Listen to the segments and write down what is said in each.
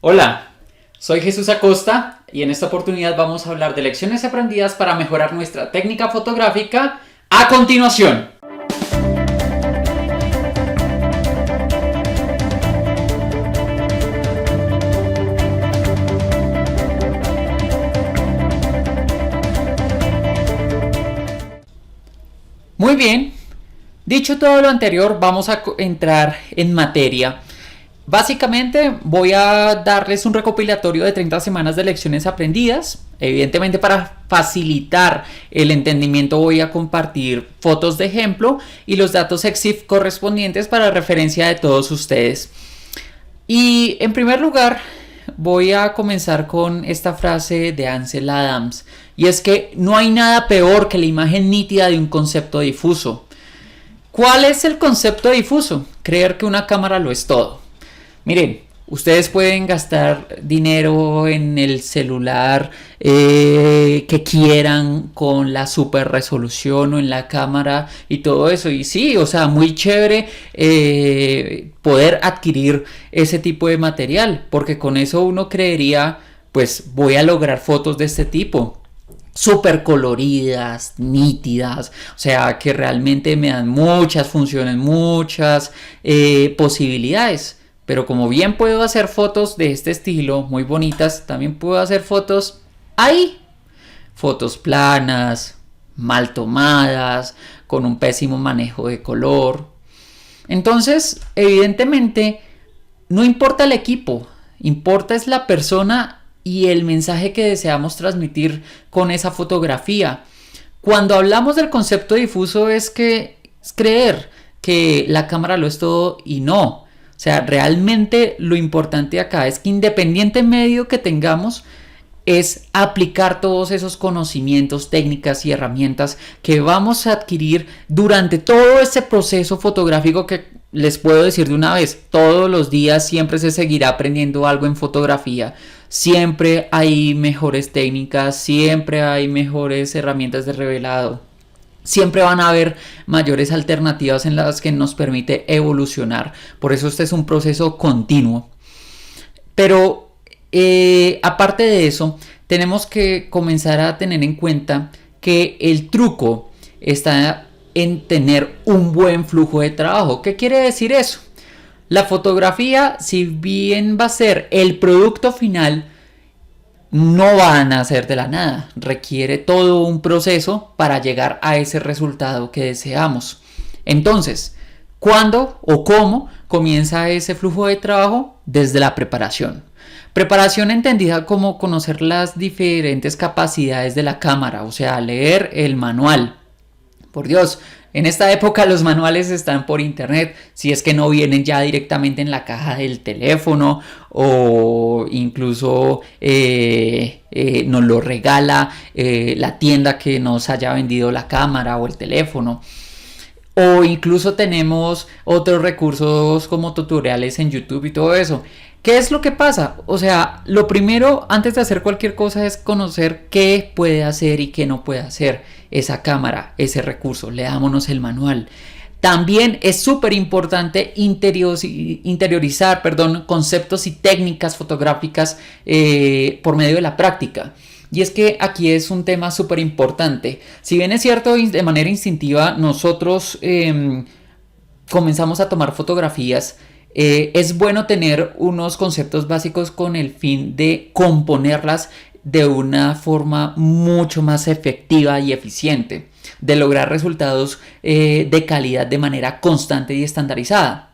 Hola, soy Jesús Acosta y en esta oportunidad vamos a hablar de lecciones aprendidas para mejorar nuestra técnica fotográfica a continuación. Muy bien, dicho todo lo anterior, vamos a entrar en materia. Básicamente voy a darles un recopilatorio de 30 semanas de lecciones aprendidas. Evidentemente, para facilitar el entendimiento voy a compartir fotos de ejemplo y los datos EXIF correspondientes para referencia de todos ustedes. Y en primer lugar voy a comenzar con esta frase de Ansel Adams, y es que no hay nada peor que la imagen nítida de un concepto difuso. ¿Cuál es el concepto difuso? Creer que una cámara lo es todo. Miren, ustedes pueden gastar dinero en el celular que quieran con la super resolución o en la cámara y todo eso. Y sí, o sea, muy chévere poder adquirir ese tipo de material, porque con eso uno creería, pues voy a lograr fotos de este tipo. Súper coloridas, nítidas, o sea que realmente me dan muchas funciones, muchas posibilidades. Pero como bien puedo hacer fotos de este estilo, muy bonitas, también puedo hacer fotos ahí. Fotos planas, mal tomadas, con un pésimo manejo de color. Entonces, evidentemente, no importa el equipo, importa es la persona y el mensaje que deseamos transmitir con esa fotografía. Cuando hablamos del concepto difuso es creer que la cámara lo es todo y no. O sea, realmente lo importante acá es que independiente medio que tengamos, es aplicar todos esos conocimientos, técnicas y herramientas que vamos a adquirir durante todo este proceso fotográfico que les puedo decir de una vez, todos los días siempre se seguirá aprendiendo algo en fotografía. Siempre hay mejores técnicas, siempre hay mejores herramientas de revelado. Siempre van a haber mayores alternativas en las que nos permite evolucionar. Por eso este es un proceso continuo. Pero aparte de eso, tenemos que comenzar a tener en cuenta que el truco está en tener un buen flujo de trabajo. ¿Qué quiere decir eso? La fotografía, si bien va a ser el producto final, no van a hacer de la nada. Requiere todo un proceso para llegar a ese resultado que deseamos. Entonces, ¿cuándo o cómo comienza ese flujo de trabajo? Desde la preparación. Preparación entendida como conocer las diferentes capacidades de la cámara, o sea, leer el manual. Por Dios, en esta época los manuales están por internet, si es que no vienen ya directamente en la caja del teléfono o incluso nos lo regala la tienda que nos haya vendido la cámara o el teléfono. O incluso tenemos otros recursos como tutoriales en YouTube y todo eso. ¿Qué es lo que pasa? O sea, lo primero antes de hacer cualquier cosa es conocer qué puede hacer y qué no puede hacer esa cámara, ese recurso. Leámonos el manual. También es súper importante interiorizar conceptos y técnicas fotográficas por medio de la práctica. Y es que aquí es un tema súper importante. Si bien es cierto, de manera instintiva nosotros comenzamos a tomar fotografías, es bueno tener unos conceptos básicos con el fin de componerlas de una forma mucho más efectiva y eficiente, de lograr resultados de calidad de manera constante y estandarizada.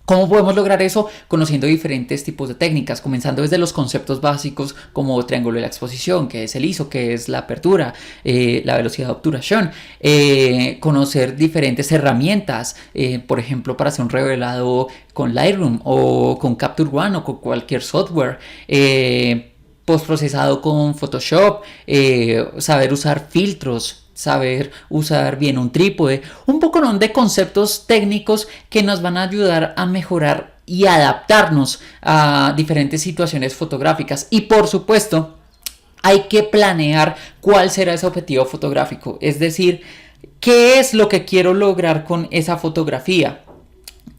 ¿Cómo podemos lograr eso? Conociendo diferentes tipos de técnicas, comenzando desde los conceptos básicos como triángulo de la exposición, que es el ISO, que es la apertura, la velocidad de obturación, conocer diferentes herramientas, por ejemplo, para hacer un revelado con Lightroom o con Capture One o con cualquier software, postprocesado con Photoshop, saber usar filtros, saber usar bien un trípode, un poco de conceptos técnicos que nos van a ayudar a mejorar y adaptarnos a diferentes situaciones fotográficas. Y por supuesto, hay que planear cuál será ese objetivo fotográfico, es decir, qué es lo que quiero lograr con esa fotografía.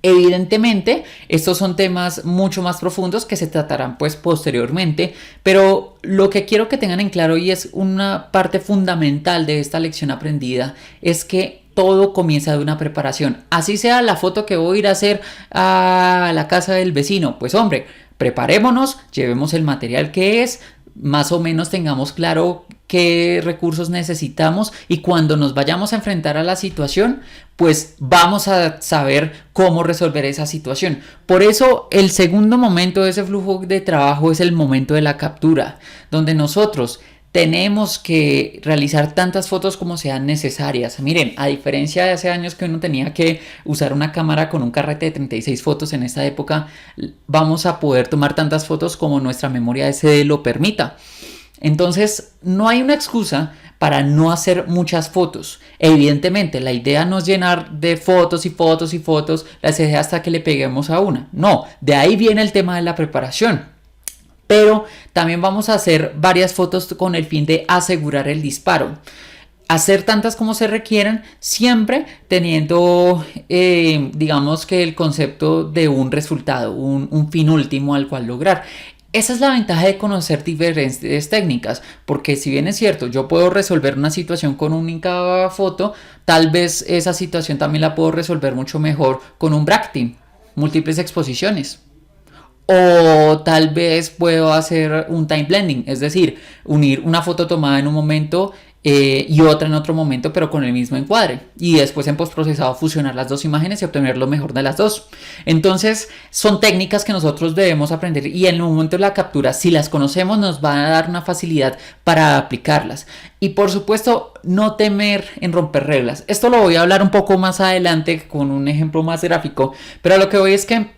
Evidentemente, estos son temas mucho más profundos que se tratarán pues posteriormente, pero lo que quiero que tengan en claro y es una parte fundamental de esta lección aprendida es que todo comienza de una preparación. Así sea la foto que voy a ir a hacer a la casa del vecino, pues hombre, preparémonos, llevemos el material que es, más o menos tengamos claro qué recursos necesitamos y cuando nos vayamos a enfrentar a la situación, pues vamos a saber cómo resolver esa situación. Por eso el segundo momento de ese flujo de trabajo es el momento de la captura, donde nosotros tenemos que realizar tantas fotos como sean necesarias. Miren, a diferencia de hace años que uno tenía que usar una cámara con un carrete de 36 fotos, en esta época vamos a poder tomar tantas fotos como nuestra memoria SD lo permita. Entonces, no hay una excusa para no hacer muchas fotos. Evidentemente, la idea no es llenar de fotos y fotos y fotos las ideas hasta que le peguemos a una. No, de ahí viene el tema de la preparación. Pero también vamos a hacer varias fotos con el fin de asegurar el disparo. Hacer tantas como se requieran, siempre teniendo, digamos que el concepto de un resultado, un fin último al cual lograr. Esa es la ventaja de conocer diferentes técnicas, porque si bien es cierto, yo puedo resolver una situación con una única foto, tal vez esa situación también la puedo resolver mucho mejor con un bracketing, múltiples exposiciones. O tal vez puedo hacer un time blending, es decir, unir una foto tomada en un momento y otra en otro momento, pero con el mismo encuadre. Y después en postprocesado fusionar las dos imágenes y obtener lo mejor de las dos. Entonces, son técnicas que nosotros debemos aprender y en el momento de la captura, si las conocemos, nos van a dar una facilidad para aplicarlas. Y por supuesto, no temer en romper reglas. Esto lo voy a hablar un poco más adelante con un ejemplo más gráfico, pero a lo que voy es que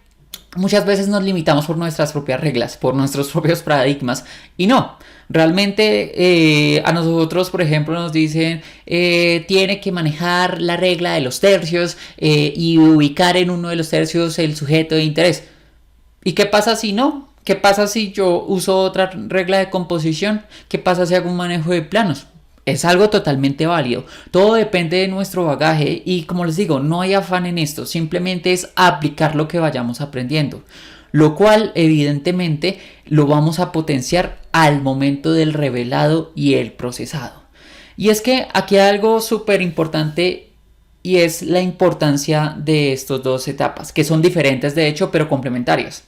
muchas veces nos limitamos por nuestras propias reglas, por nuestros propios paradigmas y no, realmente a nosotros por ejemplo nos dicen tiene que manejar la regla de los tercios y ubicar en uno de los tercios el sujeto de interés. ¿Y qué pasa si no? ¿Qué pasa si yo uso otra regla de composición? ¿Qué pasa si hago un manejo de planos? Es algo totalmente válido. Todo depende de nuestro bagaje y como les digo, no hay afán en esto. Simplemente es aplicar lo que vayamos aprendiendo. Lo cual evidentemente lo vamos a potenciar al momento del revelado y el procesado. Y es que aquí hay algo súper importante y es la importancia de estas dos etapas, que son diferentes de hecho, pero complementarias.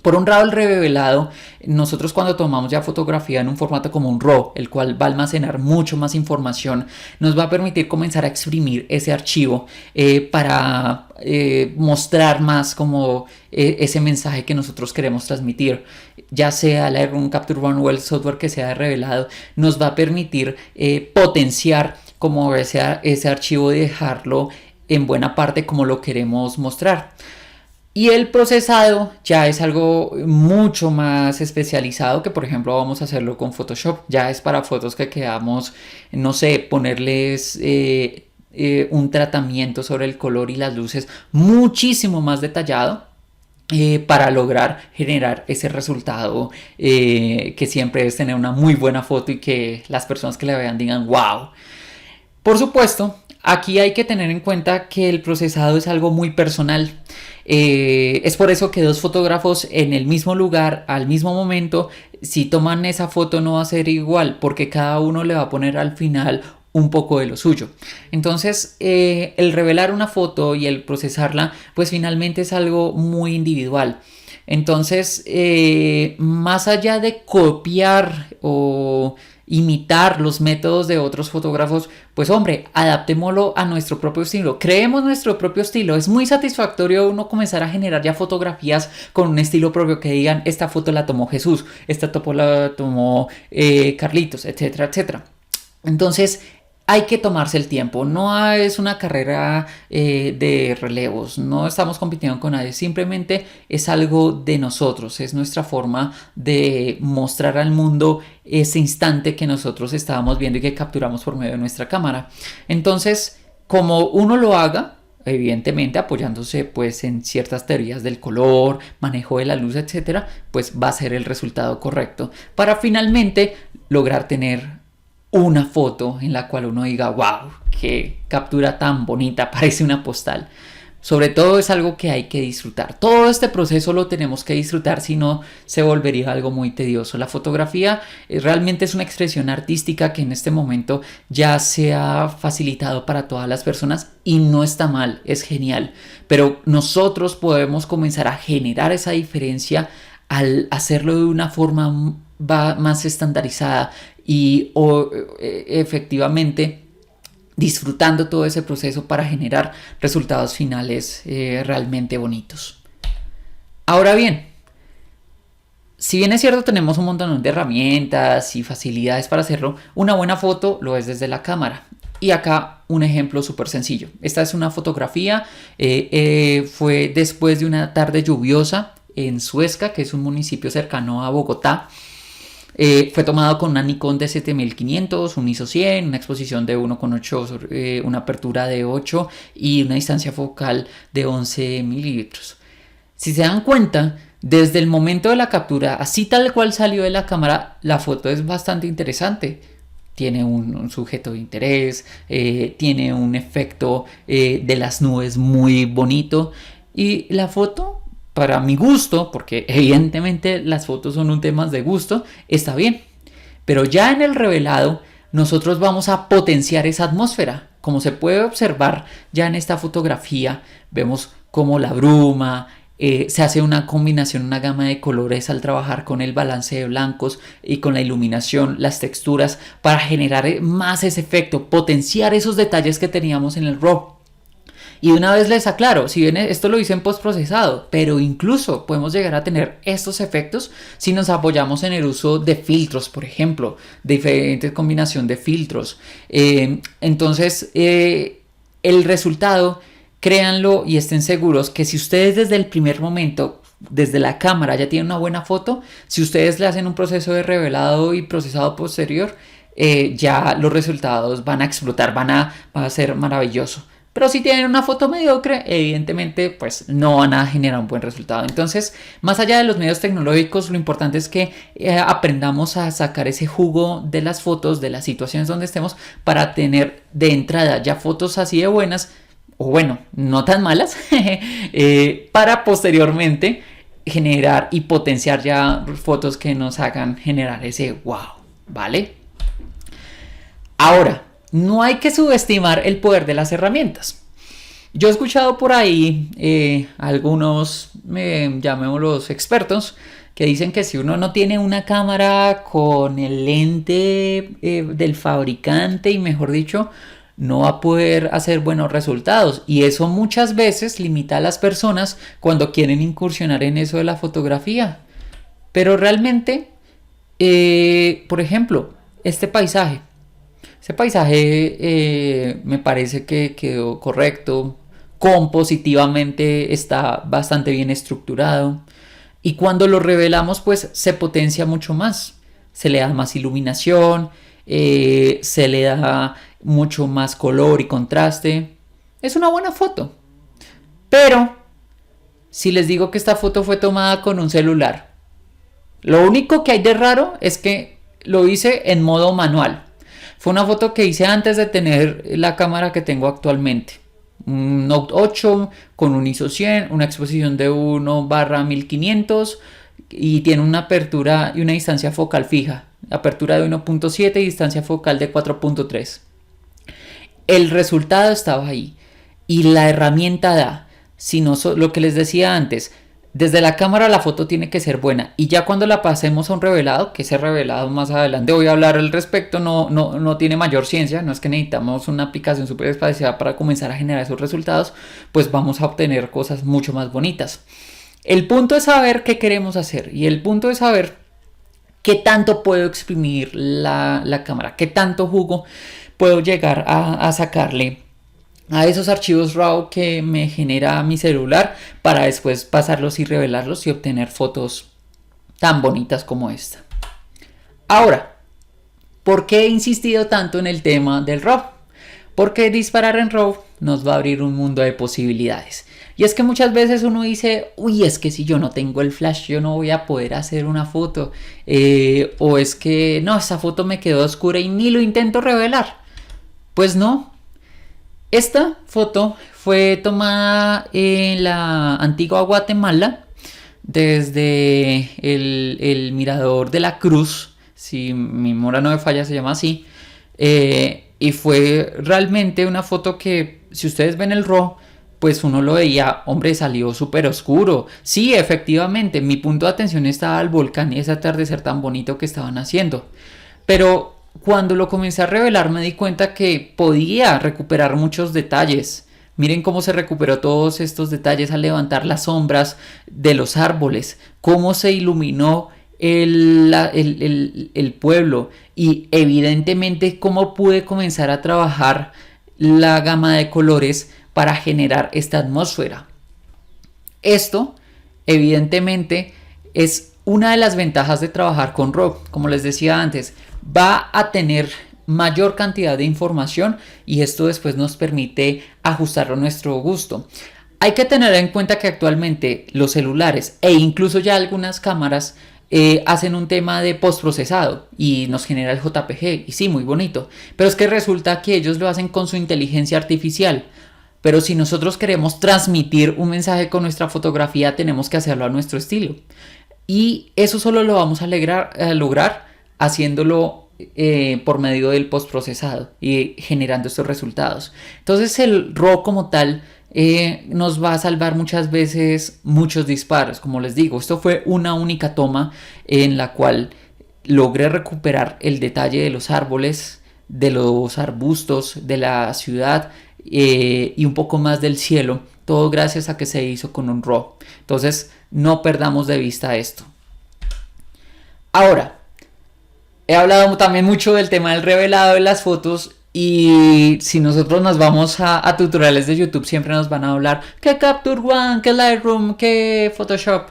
Por un lado, el revelado, nosotros cuando tomamos ya fotografía en un formato como un RAW, el cual va a almacenar mucho más información, nos va a permitir comenzar a exprimir ese archivo para mostrar más como ese mensaje que nosotros queremos transmitir. Ya sea el Lightroom Capture One o el software que sea de revelado, nos va a permitir potenciar como ese archivo y dejarlo en buena parte como lo queremos mostrar. Y el procesado ya es algo mucho más especializado que por ejemplo vamos a hacerlo con Photoshop. Ya es para fotos que queramos, no sé, ponerles un tratamiento sobre el color y las luces muchísimo más detallado. Para lograr generar ese resultado que siempre es tener una muy buena foto y que las personas que la vean digan wow. Por supuesto, aquí hay que tener en cuenta que el procesado es algo muy personal. Es por eso que dos fotógrafos en el mismo lugar, al mismo momento, si toman esa foto no va a ser igual, porque cada uno le va a poner al final un poco de lo suyo. Entonces, el revelar una foto y el procesarla, pues finalmente es algo muy individual. Entonces, más allá de copiar o imitar los métodos de otros fotógrafos, pues hombre, adaptémoslo a nuestro propio estilo, creemos nuestro propio estilo. Es muy satisfactorio uno comenzar a generar ya fotografías con un estilo propio que digan esta foto la tomó Jesús, esta foto la tomó Carlitos, etcétera, etcétera. Entonces hay que tomarse el tiempo, no es una carrera de relevos, no estamos compitiendo con nadie, simplemente es algo de nosotros, es nuestra forma de mostrar al mundo ese instante que nosotros estábamos viendo y que capturamos por medio de nuestra cámara. Entonces, como uno lo haga, evidentemente apoyándose pues en ciertas teorías del color, manejo de la luz, etcétera, pues va a ser el resultado correcto para finalmente lograr tener una foto en la cual uno diga wow, qué captura tan bonita, parece una postal. Sobre todo es algo que hay que disfrutar. Todo este proceso lo tenemos que disfrutar, si no se volvería algo muy tedioso. La fotografía realmente es una expresión artística que en este momento ya se ha facilitado para todas las personas y no está mal, es genial. Pero nosotros podemos comenzar a generar esa diferencia al hacerlo de una forma más estandarizada y efectivamente disfrutando todo ese proceso para generar resultados finales realmente bonitos. Ahora bien, si bien es cierto tenemos un montón de herramientas y facilidades para hacerlo, una buena foto lo es desde la cámara. Y acá un ejemplo súper sencillo. Esta es una fotografía, fue después de una tarde lluviosa en Suezca, que es un municipio cercano a Bogotá. Fue tomado con una Nikon D7500, un ISO 100, una exposición de 1,8, una apertura de 8 y una distancia focal de 11 milímetros. Si se dan cuenta, desde el momento de la captura, así tal cual salió de la cámara, la foto es bastante interesante. Tiene un sujeto de interés, tiene un efecto de las nubes muy bonito y la foto, para mi gusto, porque evidentemente las fotos son un tema de gusto, está bien. Pero ya en el revelado nosotros vamos a potenciar esa atmósfera. Como se puede observar ya en esta fotografía, vemos cómo la bruma, se hace una combinación, una gama de colores al trabajar con el balance de blancos y con la iluminación, las texturas, para generar más ese efecto, potenciar esos detalles que teníamos en el RAW. Y una vez les aclaro, si bien esto lo hice en postprocesado, pero incluso podemos llegar a tener estos efectos si nos apoyamos en el uso de filtros, por ejemplo, diferentes combinación de filtros. Entonces, el resultado, créanlo y estén seguros que si ustedes desde el primer momento, desde la cámara ya tienen una buena foto, si ustedes le hacen un proceso de revelado y procesado posterior, ya los resultados van a explotar, va a ser maravilloso. Pero si tienen una foto mediocre, evidentemente pues no van a generar un buen resultado. Entonces, más allá de los medios tecnológicos, lo importante es que aprendamos a sacar ese jugo de las fotos, de las situaciones donde estemos, para tener de entrada ya fotos así de buenas, o bueno, no tan malas, para posteriormente generar y potenciar ya fotos que nos hagan generar ese wow, ¿vale? Ahora, no hay que subestimar el poder de las herramientas. Yo he escuchado por ahí algunos, llamémoslos expertos, que dicen que si uno no tiene una cámara con el lente del fabricante y mejor dicho, no va a poder hacer buenos resultados. Y eso muchas veces limita a las personas cuando quieren incursionar en eso de la fotografía. Pero realmente, por ejemplo, este paisaje. Ese paisaje me parece que quedó correcto, compositivamente está bastante bien estructurado y cuando lo revelamos pues se potencia mucho más, se le da más iluminación, se le da mucho más color y contraste, es una buena foto. Pero si les digo que esta foto fue tomada con un celular, lo único que hay de raro es que lo hice en modo manual. Fue una foto que hice antes de tener la cámara que tengo actualmente. Un Note 8 con un ISO 100, una exposición de 1/1500 y tiene una apertura y una distancia focal fija. Apertura de 1.7 y distancia focal de 4.3. El resultado estaba ahí y la herramienta da. Si no, lo que les decía antes, desde la cámara la foto tiene que ser buena y ya cuando la pasemos a un revelado, que ese revelado más adelante voy a hablar al respecto, no tiene mayor ciencia, no es que necesitamos una aplicación súper especial para comenzar a generar esos resultados, pues vamos a obtener cosas mucho más bonitas. El punto es saber qué queremos hacer y el punto es saber qué tanto puedo exprimir la cámara, qué tanto jugo puedo llegar a sacarle a esos archivos RAW que me genera mi celular para después pasarlos y revelarlos y obtener fotos tan bonitas como esta. Ahora, ¿por qué he insistido tanto en el tema del RAW? Porque disparar en RAW nos va a abrir un mundo de posibilidades. Y es que muchas veces uno dice, uy, es que si yo no tengo el flash yo no voy a poder hacer una foto. O es que no, esa foto me quedó oscura y ni lo intento revelar. Pues no. Esta foto fue tomada en la antigua Guatemala, desde el mirador de la Cruz, si mi memoria no me falla se llama así, y fue realmente una foto que, si ustedes ven el RAW, pues uno lo veía, hombre, salió súper oscuro. Sí, efectivamente, mi punto de atención estaba al volcán y ese atardecer tan bonito que estaban haciendo. Pero cuando lo comencé a revelar me di cuenta que podía recuperar muchos detalles. Miren cómo se recuperó todos estos detalles al levantar las sombras de los árboles, cómo se iluminó el pueblo y evidentemente cómo pude comenzar a trabajar la gama de colores para generar esta atmósfera. Esto evidentemente es una de las ventajas de trabajar con RAW. Como les decía antes, va a tener mayor cantidad de información y esto después nos permite ajustarlo a nuestro gusto. Hay que tener en cuenta que actualmente los celulares e incluso ya algunas cámaras hacen un tema de postprocesado y nos genera el JPG y sí, muy bonito, pero es que resulta que ellos lo hacen con su inteligencia artificial. Pero si nosotros queremos transmitir un mensaje con nuestra fotografía, tenemos que hacerlo a nuestro estilo. Y eso solo lo vamos a lograr haciéndolo por medio del postprocesado y generando estos resultados. Entonces el RAW como tal nos va a salvar muchas veces muchos disparos. Como les digo, esto fue una única toma en la cual logré recuperar el detalle de los árboles, de los arbustos, de la ciudad y un poco más del cielo, todo gracias a que se hizo con un RAW. Entonces no perdamos de vista esto. Ahora, he hablado también mucho del tema del revelado de las fotos y si nosotros nos vamos a tutoriales de YouTube siempre nos van a hablar que Capture One, que Lightroom, que Photoshop.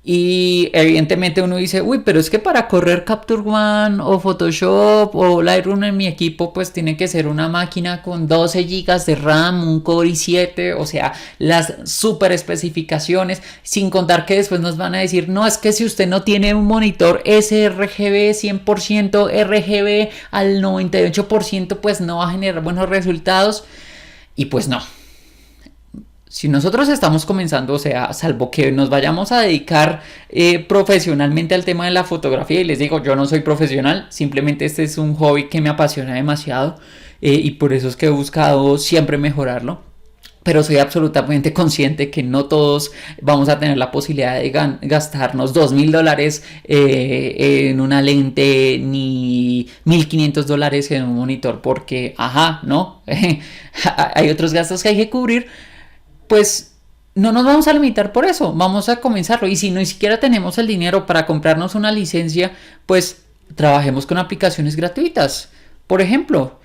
Y evidentemente uno dice, uy, pero es que para correr Capture One o Photoshop o Lightroom en mi equipo pues tiene que ser una máquina con 12 GB de RAM, un Core i7, o sea, las super especificaciones, sin contar que después nos van a decir, no, es que si usted no tiene un monitor sRGB 100% RGB al 98% pues no va a generar buenos resultados y pues no. Si nosotros estamos comenzando, o sea, salvo que nos vayamos a dedicar profesionalmente al tema de la fotografía, y les digo, yo no soy profesional, simplemente este es un hobby que me apasiona demasiado y por eso es que he buscado siempre mejorarlo. Pero soy absolutamente consciente que no todos vamos a tener la posibilidad de gastarnos $2,000 en una lente ni $1,500 en un monitor porque, ajá, ¿no? Hay otros gastos que hay que cubrir. Pues no nos vamos a limitar por eso, vamos a comenzarlo. Y si ni siquiera tenemos el dinero para comprarnos una licencia, pues trabajemos con aplicaciones gratuitas. Por ejemplo,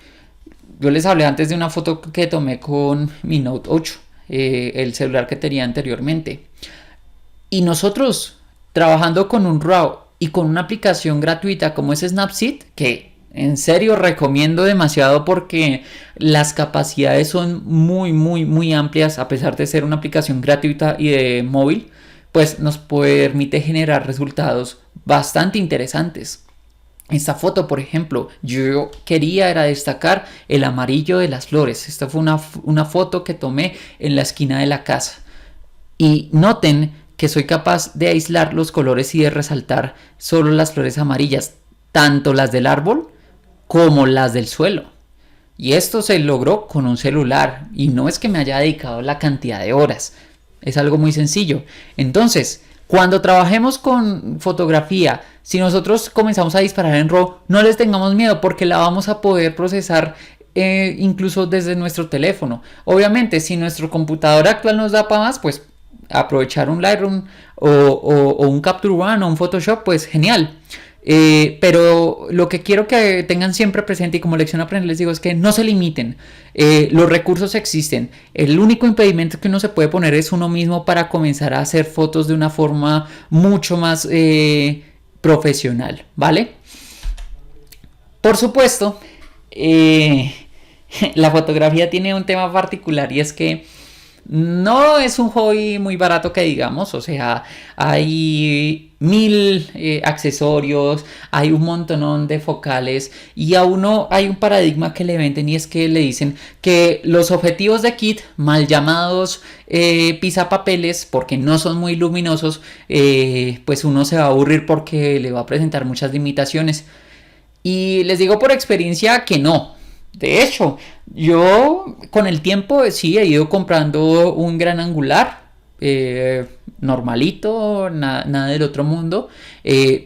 yo les hablé antes de una foto que tomé con mi Note 8, el celular que tenía anteriormente. Y nosotros trabajando con un RAW y con una aplicación gratuita como es Snapseed, que en serio recomiendo demasiado porque las capacidades son muy amplias a pesar de ser una aplicación gratuita y de móvil, pues nos permite generar resultados bastante interesantes. Esta foto, por ejemplo, yo quería era destacar el amarillo de las flores. Esta fue una foto que tomé en la esquina de la casa. Y noten que soy capaz de aislar los colores y de resaltar solo las flores amarillas, tanto las del árbol como las del suelo. Y esto se logró con un celular y no es que me haya dedicado la cantidad de horas, es algo muy sencillo. Entonces, cuando trabajemos con fotografía, si nosotros comenzamos a disparar en RAW, no les tengamos miedo porque la vamos a poder procesar incluso desde nuestro teléfono. Obviamente, si nuestro computador actual nos da para más, pues aprovechar un Lightroom o un Capture One o un Photoshop, pues genial. Pero lo que quiero que tengan siempre presente y como lección a aprender les digo es que no se limiten, los recursos existen, el único impedimento que uno se puede poner es uno mismo para comenzar a hacer fotos de una forma mucho más profesional, ¿vale? Por supuesto, la fotografía tiene un tema particular y es que no es un hobby muy barato que digamos, o sea, hay mil accesorios, hay un montonón de focales y a uno hay un paradigma que le venden y es que le dicen que los objetivos de kit, mal llamados pisapapeles, porque no son muy luminosos, pues uno se va a aburrir porque le va a presentar muchas limitaciones. Y les digo por experiencia que no. De hecho, yo con el tiempo sí he ido comprando un gran angular, normalito, nada del otro mundo,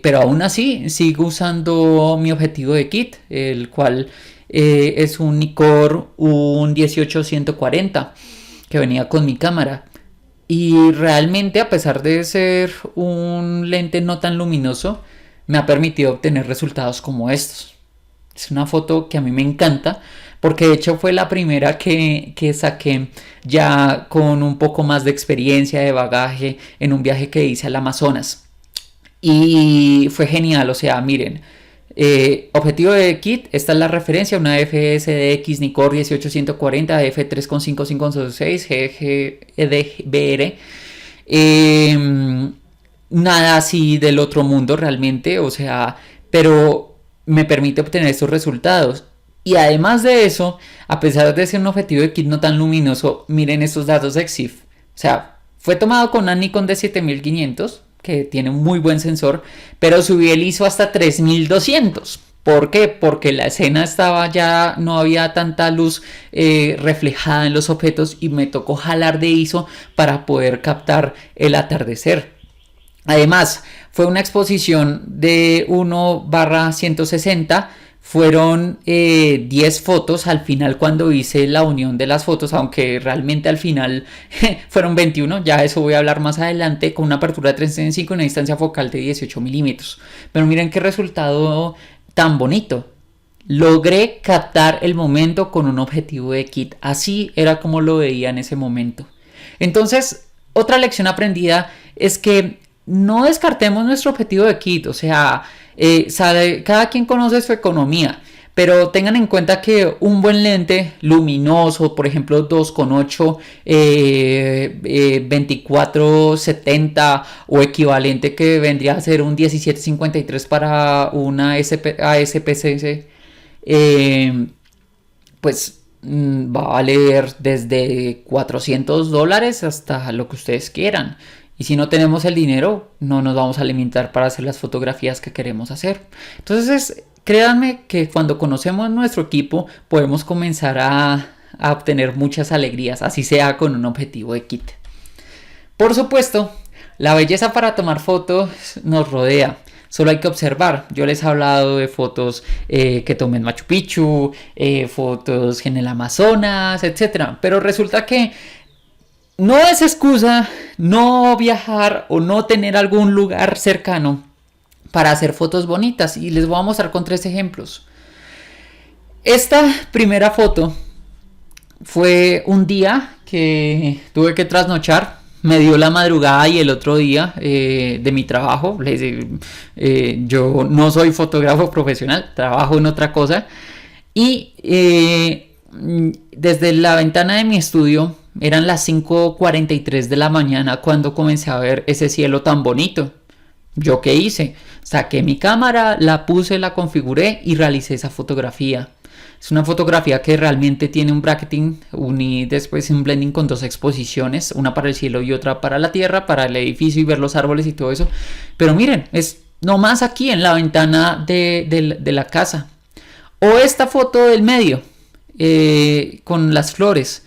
pero aún así sigo usando mi objetivo de kit, el cual es un Nikkor un 18-140 que venía con mi cámara. Y realmente, a pesar de ser un lente no tan luminoso, me ha permitido obtener resultados como estos. Es una foto que a mí me encanta porque de hecho fue la primera que saqué ya con un poco más de experiencia, de bagaje, en un viaje que hice al Amazonas. Y fue genial, o sea, miren, objetivo de kit, esta es la referencia, una FSDX Nikkor 18-140 f3.5526 GGDBR. Nada así del otro mundo realmente, o sea, pero me permite obtener estos resultados. Y además de eso, a pesar de ser un objetivo de kit no tan luminoso, miren estos datos de EXIF. O sea, fue tomado con una Nikon D7500, que tiene un muy buen sensor, pero subí el ISO hasta 3200. ¿Por qué? Porque la escena estaba ya, no había tanta luz reflejada en los objetos y me tocó jalar de ISO para poder captar el atardecer. Además, fue una exposición de 1/160. Fueron 10 fotos al final cuando hice la unión de las fotos, aunque realmente al final fueron 21, ya eso voy a hablar más adelante, con una apertura de 3.5 y una distancia focal de 18 milímetros. Pero miren qué resultado tan bonito. Logré captar el momento con un objetivo de kit, así era como lo veía en ese momento. Entonces, otra lección aprendida es que no descartemos nuestro objetivo de kit, o sea, cada quien conoce su economía, pero tengan en cuenta que un buen lente luminoso, por ejemplo 2.8 24-70 o equivalente, que vendría a ser un 17-53 para una ASPCC, pues va a valer desde $400 hasta lo que ustedes quieran. Y si no tenemos el dinero, no nos vamos a limitar para hacer las fotografías que queremos hacer. Entonces, créanme que cuando conocemos nuestro equipo, podemos comenzar a obtener muchas alegrías, así sea con un objetivo de kit. Por supuesto, la belleza para tomar fotos nos rodea. Solo hay que observar. Yo les he hablado de fotos que tomé en Machu Picchu, fotos en el Amazonas, etc. Pero resulta que no es excusa no viajar o no tener algún lugar cercano para hacer fotos bonitas. Y les voy a mostrar con 3 ejemplos. Esta primera foto fue un día que tuve que trasnochar. Me dio la madrugada y el otro día de mi trabajo. Yo no soy fotógrafo profesional, trabajo en otra cosa. Y desde la ventana de mi estudio eran las 5:43 de la mañana cuando comencé a ver ese cielo tan bonito. ¿Yo qué hice? Saqué mi cámara, la puse, la configuré y realicé esa fotografía. Es una fotografía que realmente tiene un bracketing, uní después un blending con 2 exposiciones, una para el cielo y otra para la tierra, para el edificio y ver los árboles y todo eso. Pero miren, es nomás aquí en la ventana de la casa. O esta foto del medio, con las flores.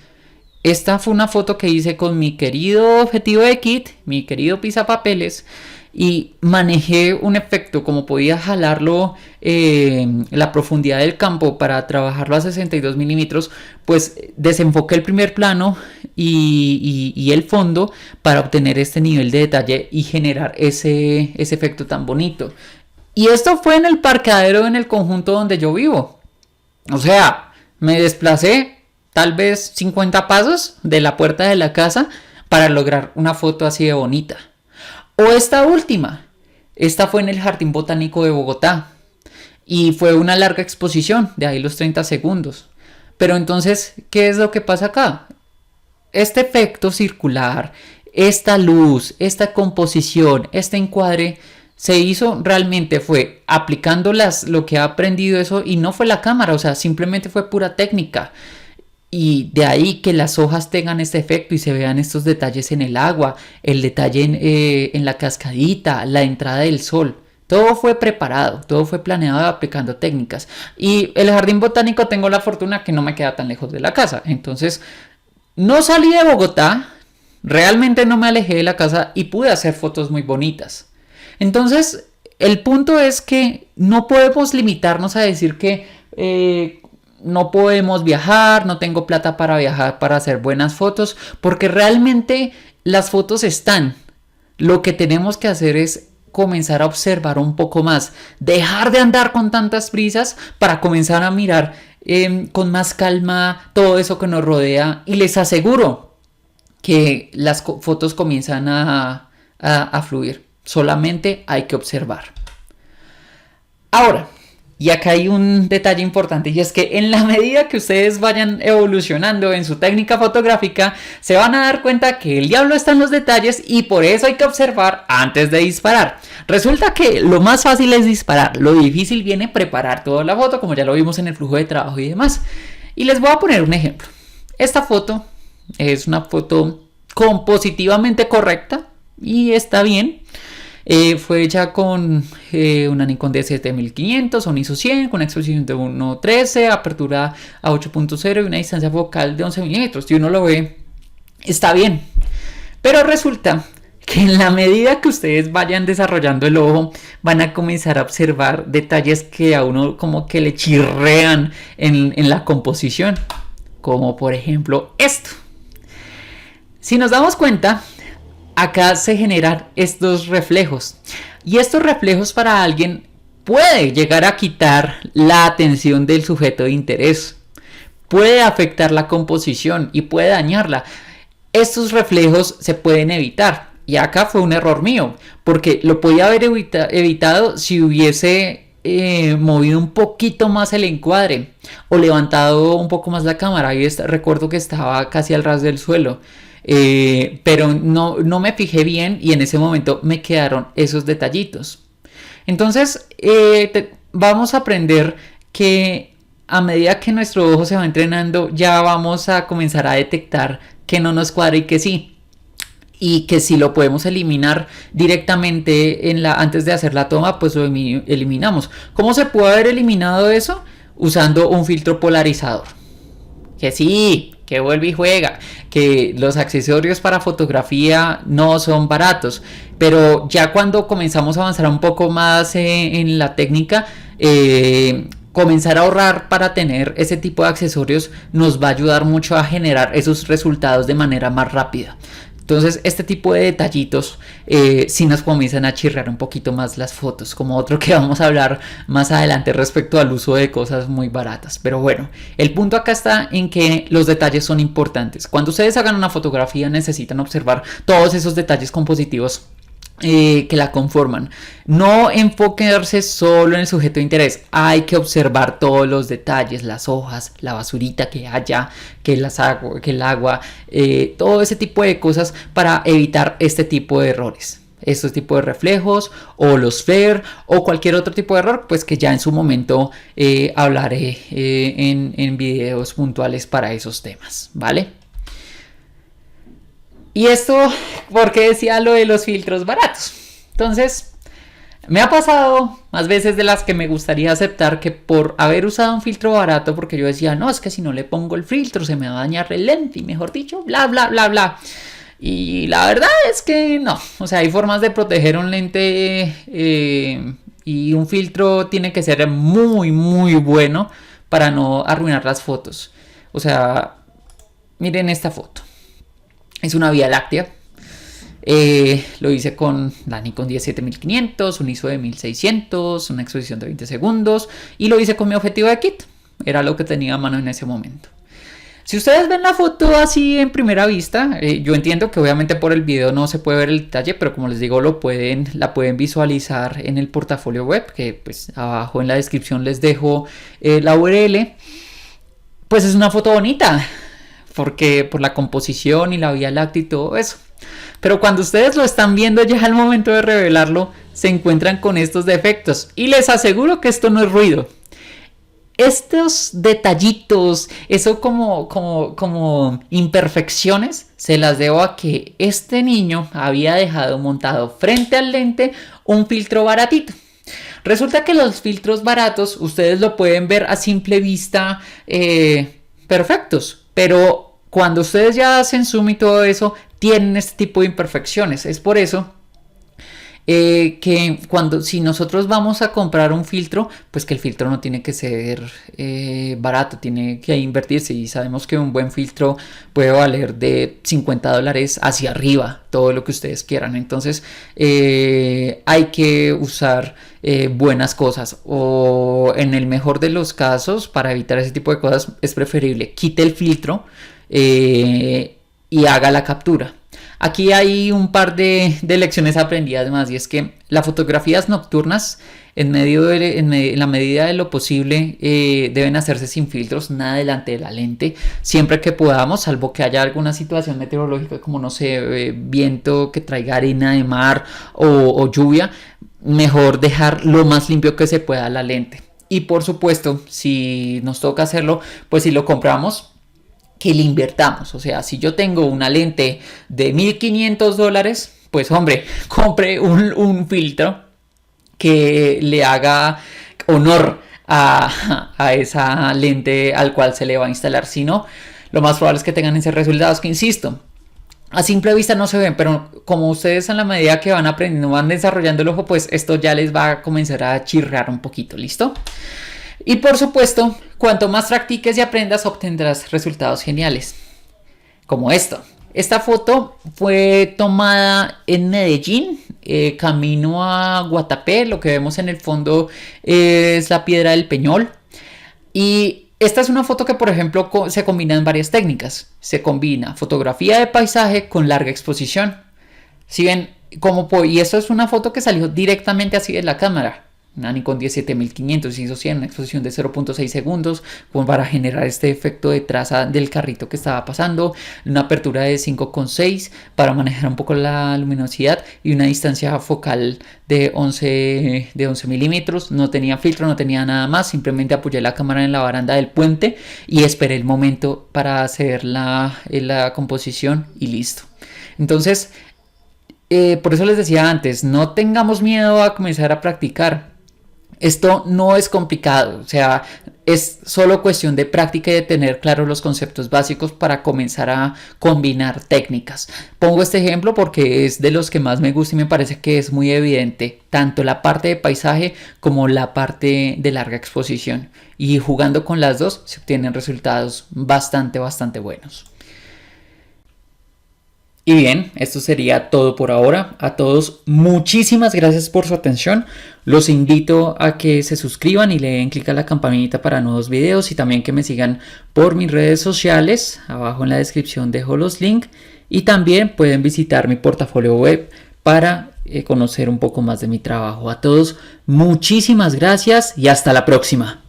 Esta fue una foto que hice con mi querido objetivo de kit, mi querido pisapapeles, y manejé un efecto como podía jalarlo la profundidad del campo para trabajarlo a 62 milímetros, pues desenfoqué el primer plano y el fondo para obtener este nivel de detalle y generar ese efecto tan bonito. Y esto fue en el parqueadero en el conjunto donde yo vivo. O sea, me desplacé tal vez 50 pasos de la puerta de la casa para lograr una foto así de bonita. O esta última, esta fue en el Jardín Botánico de Bogotá y fue una larga exposición, de ahí los 30 segundos. Pero entonces, ¿qué es lo que pasa acá? Este efecto circular, esta luz, esta composición, este encuadre se hizo realmente fue aplicando lo que ha aprendido eso y no fue la cámara, o sea, simplemente fue pura técnica. Y de ahí que las hojas tengan este efecto y se vean estos detalles en el agua, el detalle en la cascadita, la entrada del sol. Todo fue preparado, todo fue planeado aplicando técnicas. Y el jardín botánico tengo la fortuna que no me queda tan lejos de la casa. Entonces, no salí de Bogotá, realmente no me alejé de la casa y pude hacer fotos muy bonitas. Entonces, el punto es que no podemos limitarnos a decir que no podemos viajar, no tengo plata para viajar para hacer buenas fotos, porque realmente las fotos están. Lo que tenemos que hacer es comenzar a observar un poco más, dejar de andar con tantas prisas para comenzar a mirar con más calma todo eso que nos rodea y les aseguro que las fotos comienzan a fluir. Solamente hay que observar. Ahora, y acá hay un detalle importante y es que en la medida que ustedes vayan evolucionando en su técnica fotográfica, se van a dar cuenta que el diablo está en los detalles y por eso hay que observar antes de disparar. Resulta que lo más fácil es disparar, lo difícil viene preparar toda la foto, como ya lo vimos en el flujo de trabajo y demás. Y les voy a poner un ejemplo. Esta foto es una foto compositivamente correcta y está bien. Fue hecha con una Nikon D7500, un ISO 100, con una exposición de 1.13, apertura a 8.0 y una distancia focal de 11 milímetros. Si uno lo ve, está bien. Pero resulta que en la medida que ustedes vayan desarrollando el ojo, van a comenzar a observar detalles que a uno como que le chirrean en la composición. Como por ejemplo esto. Si nos damos cuenta, acá se generan estos reflejos y estos reflejos para alguien puede llegar a quitar la atención del sujeto de interés, puede afectar la composición y puede dañarla. Estos reflejos se pueden evitar y acá fue un error mío porque lo podía haber evitado si hubiese movido un poquito más el encuadre o levantado un poco más la cámara. Y recuerdo que estaba casi al ras del suelo. Pero no me fijé bien y en ese momento me quedaron esos detallitos. Entonces vamos a aprender que a medida que nuestro ojo se va entrenando ya vamos a comenzar a detectar que no nos cuadra y que sí. Y que si lo podemos eliminar directamente antes de hacer la toma, pues lo eliminamos. ¿Cómo se puede haber eliminado eso? Usando un filtro polarizador. Que sí, que vuelve y juega, que los accesorios para fotografía no son baratos, pero ya cuando comenzamos a avanzar un poco más en la técnica, comenzar a ahorrar para tener ese tipo de accesorios nos va a ayudar mucho a generar esos resultados de manera más rápida. Entonces este tipo de detallitos sí nos comienzan a chirrear un poquito más las fotos, como otro que vamos a hablar más adelante respecto al uso de cosas muy baratas. Pero bueno, el punto acá está en que los detalles son importantes. Cuando ustedes hagan una fotografía necesitan observar todos esos detalles compositivos que la conforman. No enfocarse solo en el sujeto de interés, hay que observar todos los detalles, las hojas, la basurita que haya, que el agua, todo ese tipo de cosas para evitar este tipo de errores, estos tipos de reflejos o los flare o cualquier otro tipo de error, pues que ya en su momento hablaré en videos puntuales para esos temas, ¿vale? Y esto, porque decía lo de los filtros baratos. Entonces, me ha pasado más veces de las que me gustaría aceptar que por haber usado un filtro barato, porque yo decía, no, es que si no le pongo el filtro se me va a dañar el lente y mejor dicho, bla, bla, bla, bla. Y la verdad es que no, o sea, hay formas de proteger un lente y un filtro tiene que ser muy, muy bueno para no arruinar las fotos. O sea, miren esta foto. Es una Vía Láctea. Lo hice con la Nikon D7500, un ISO de 1600, una exposición de 20 segundos y lo hice con mi objetivo de kit. Era lo que tenía a mano en ese momento. Si ustedes ven la foto así en primera vista, yo entiendo que obviamente por el video no se puede ver el detalle, pero como les digo, la pueden visualizar en el portafolio web, que pues abajo en la descripción les dejo la URL. Pues es una foto bonita. porque por la composición y la vía láctea y todo eso. Pero cuando ustedes lo están viendo ya al momento de revelarlo, se encuentran con estos defectos. Y les aseguro que esto no es ruido. Estos detallitos, eso como imperfecciones, se las debo a que este niño había dejado montado frente al lente un filtro baratito. Resulta que los filtros baratos ustedes lo pueden ver a simple vista perfectos, pero cuando ustedes ya hacen zoom y todo eso, tienen este tipo de imperfecciones. Es por eso que si nosotros vamos a comprar un filtro, pues que el filtro no tiene que ser barato, tiene que invertirse, y sabemos que un buen filtro puede valer de $50 hacia arriba, todo lo que ustedes quieran. Entonces hay que usar buenas cosas, o en el mejor de los casos, para evitar ese tipo de cosas, es preferible quite el filtro y haga la captura. Aquí hay un par de lecciones aprendidas más, y es que las fotografías nocturnas, en la medida de lo posible, deben hacerse sin filtros, nada delante de la lente, siempre que podamos, salvo que haya alguna situación meteorológica como, no sé, viento que traiga arena de mar o lluvia. Mejor dejar lo más limpio que se pueda la lente. Y por supuesto, si nos toca hacerlo, pues si lo compramos, que le invertamos. O sea, si yo tengo una lente de $1,500, pues hombre, compre un filtro que le haga honor a esa lente al cual se le va a instalar. Si no, lo más probable es que tengan esos resultados que, insisto, a simple vista no se ven, pero como ustedes, a la medida que van aprendiendo, van desarrollando el ojo, pues esto ya les va a comenzar a chirrear un poquito. ¿Listo? Y por supuesto, cuanto más practiques y aprendas, obtendrás resultados geniales. Como esto. Esta foto fue tomada en Medellín, camino a Guatapé. Lo que vemos en el fondo es la Piedra del Peñol. Y esta es una foto que, por ejemplo, se combina en varias técnicas. Se combina fotografía de paisaje con larga exposición. Si ven, y esto es una foto que salió directamente así de la cámara. Una Nikon 17500 hizo 100, una exposición de 0.6 segundos para generar este efecto de traza del carrito que estaba pasando, una apertura de 5.6 para manejar un poco la luminosidad, y una distancia focal de 11 milímetros. No tenía filtro, no tenía nada más, simplemente apoyé la cámara en la baranda del puente y esperé el momento para hacer la composición y listo. Entonces, por eso les decía antes, no tengamos miedo a comenzar a practicar. Esto no es complicado, o sea, es solo cuestión de práctica y de tener claros los conceptos básicos para comenzar a combinar técnicas. Pongo este ejemplo porque es de los que más me gusta y me parece que es muy evidente, tanto la parte de paisaje como la parte de larga exposición. Y jugando con las dos se obtienen resultados bastante buenos. Y bien, esto sería todo por ahora. A todos, muchísimas gracias por su atención. Los invito a que se suscriban y le den clic a la campanita para nuevos videos, y también que me sigan por mis redes sociales. Abajo en la descripción dejo los links, y también pueden visitar mi portafolio web para conocer un poco más de mi trabajo. A todos, muchísimas gracias y hasta la próxima.